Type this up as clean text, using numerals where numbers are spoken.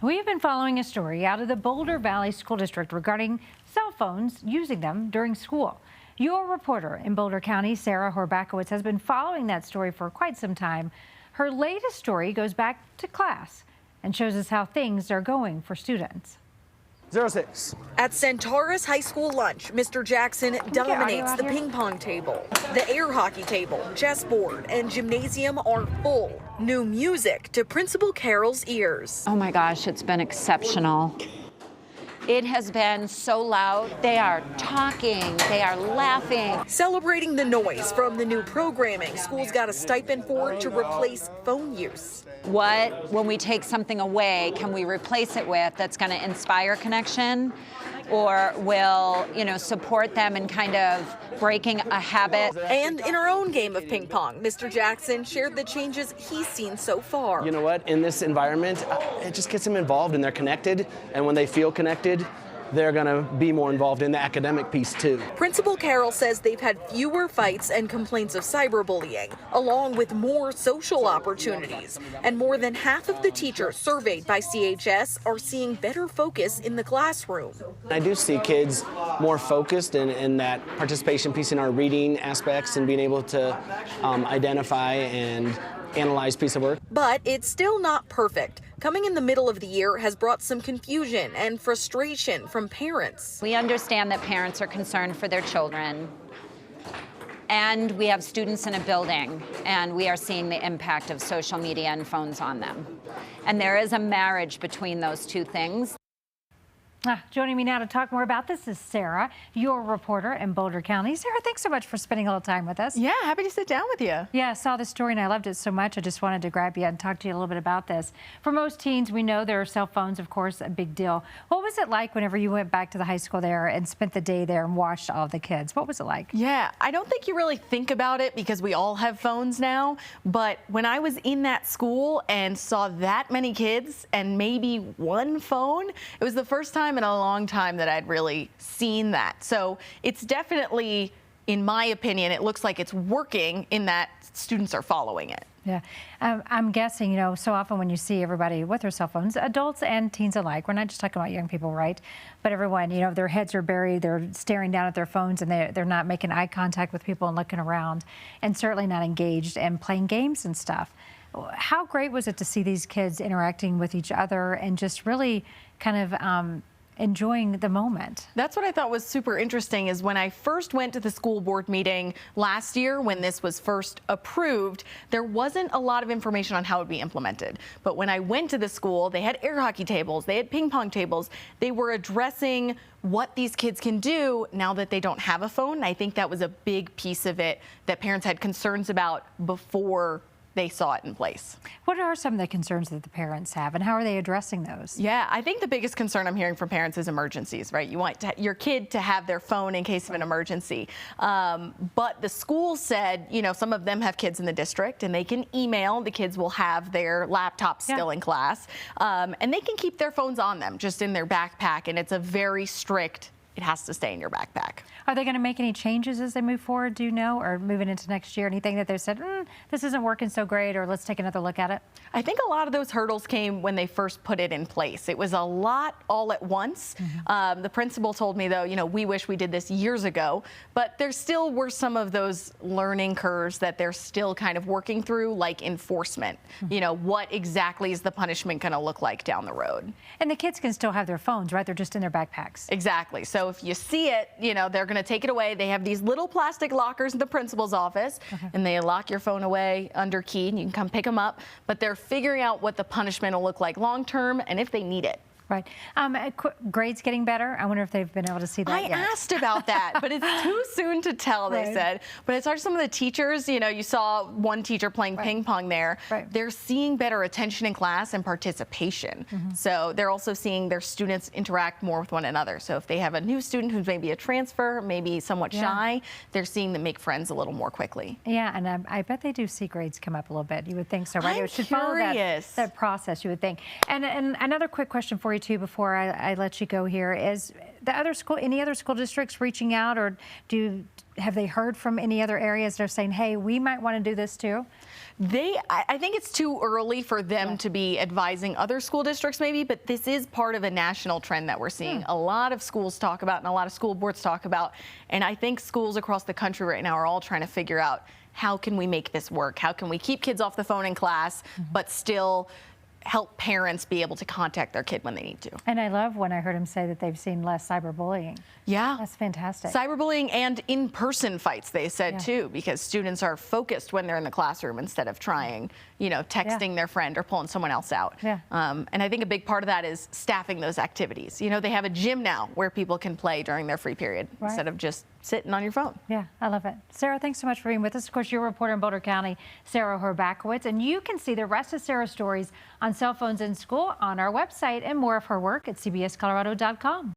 We have been following a story out of the Boulder Valley School District regarding cell phones, using them during school. Your reporter in Boulder County, Sarah Horbakowitz, has been following that story for quite some time. Her latest story goes back to class and shows us how things are going for students. 06. At Centaurus High School lunch, Mr. Jackson dominates the ping pong table. The air hockey table, chessboard, and gymnasium are full. New music to Principal Carol's ears. Oh my gosh, it's been exceptional. It has been so loud. They are talking, they are laughing. Celebrating the noise from the new programming schools got a stipend for to replace phone use. When we take something away, can we replace it with that's going to inspire connection or will, support them in kind of breaking a habit? And in our own game of ping pong, Mr. Jackson shared the changes he's seen so far. You know what? In this environment, it just gets them involved and they're connected. And when they feel connected, they're going to be more involved in the academic piece, too. Principal Carol says they've had fewer fights and complaints of cyberbullying, along with more social opportunities. And more than half of the teachers surveyed by CHS are seeing better focus in the classroom. I do see kids more focused in that participation piece in our reading aspects and being able to identify and analyze piece of work. But it's still not perfect. Coming in the middle of the year has brought some confusion and frustration from parents. We understand that parents are concerned for their children, and we have students in a building, and we are seeing the impact of social media and phones on them. And there is a marriage between those two things. Joining me now to talk more about this is Sarah, your reporter in Boulder County. Sarah, thanks so much for spending a little time with us. Yeah, happy to sit down with you. Yeah, I saw the story and I loved it so much. I just wanted to grab you and talk to you a little bit about this. For most teens, we know their cell phones, of course, a big deal. What was it like whenever you went back to the high school there and spent the day there and watched all of the kids? What was it like? Yeah, I don't think you really think about it because we all have phones now. But when I was in that school and saw that many kids and maybe one phone, it was the first time in a long time that I'd really seen that. So it's definitely, in my opinion, it looks like it's working in that students are following it. Yeah, I'm guessing, so often when you see everybody with their cell phones, adults and teens alike, we're not just talking about young people, right? But everyone, their heads are buried, they're staring down at their phones and they're not making eye contact with people and looking around, and certainly not engaged and playing games and stuff. How great was it to see these kids interacting with each other and just really kind of enjoying the moment? That's what I thought was super interesting is when I first went to the school board meeting last year when this was first approved, there wasn't a lot of information on how it would be implemented. But when I went to the school, they had air hockey tables, they had ping pong tables. They were addressing what these kids can do now that they don't have a phone. And I think that was a big piece of it that parents had concerns about before they saw it in place. What are some of the concerns that the parents have and how are they addressing those? Yeah, I think the biggest concern I'm hearing from parents is emergencies, right? You want your kid to have their phone in case of an emergency. But the school said, some of them have kids in the district and they can email. The kids will have their laptops still in class. And they can keep their phones on them, just in their backpack. And it's a very strict, it has to stay in your backpack. Are they going to make any changes as they move forward, do you know, or moving into next year? Anything that they've said, this isn't working so great, or let's take another look at it? I think a lot of those hurdles came when they first put it in place. It was a lot all at once. The principal told me, though, we wish we did this years ago, but there still were some of those learning curves that they're still kind of working through, like enforcement. What exactly is the punishment going to look like down the road? And the kids can still have their phones, right? They're just in their backpacks. Exactly. So if you see it, they're going to take it away. They have these little plastic lockers in the principal's office, and they lock your phone away under key, and you can come pick them up. But they're figuring out what the punishment will look like long term and if they need it. Right. Grades getting better? I wonder if they've been able to see that yet. I asked about that, but it's too soon to tell, they said. But as far as some of the teachers, you saw one teacher playing ping pong there. They're seeing better attention in class and participation. So they're also seeing their students interact more with one another. So if they have a new student who's maybe a transfer, maybe somewhat shy, they're seeing them make friends a little more quickly. Yeah, and I bet they do see grades come up a little bit. You would think so, right? I'm it should curious. follow that process, you would think. And another quick question for you, too, before I let you go here is, any other school districts reaching out, or have they heard from any other areas that are saying, hey, we might want to do this too? I think it's too early for them to be advising other school districts maybe, but this is part of a national trend that we're seeing. A lot of schools talk about and a lot of school boards talk about, and I think schools across the country right now are all trying to figure out, how can we make this work? How can we keep kids off the phone in class, but still help parents be able to contact their kid when they need to? And I love when I heard him say that they've seen less cyberbullying. Yeah. That's fantastic. Cyberbullying and in-person fights, they said too, because students are focused when they're in the classroom instead of trying, texting their friend or pulling someone else out. And I think a big part of that is staffing those activities. They have a gym now where people can play during their free period instead of just sitting on your phone. Yeah, I love it. Sarah, thanks so much for being with us. Of course, you're a reporter in Boulder County, Sarah Horbakowitz, and you can see the rest of Sarah's stories on cell phones in school on our website, and more of her work at cbscolorado.com.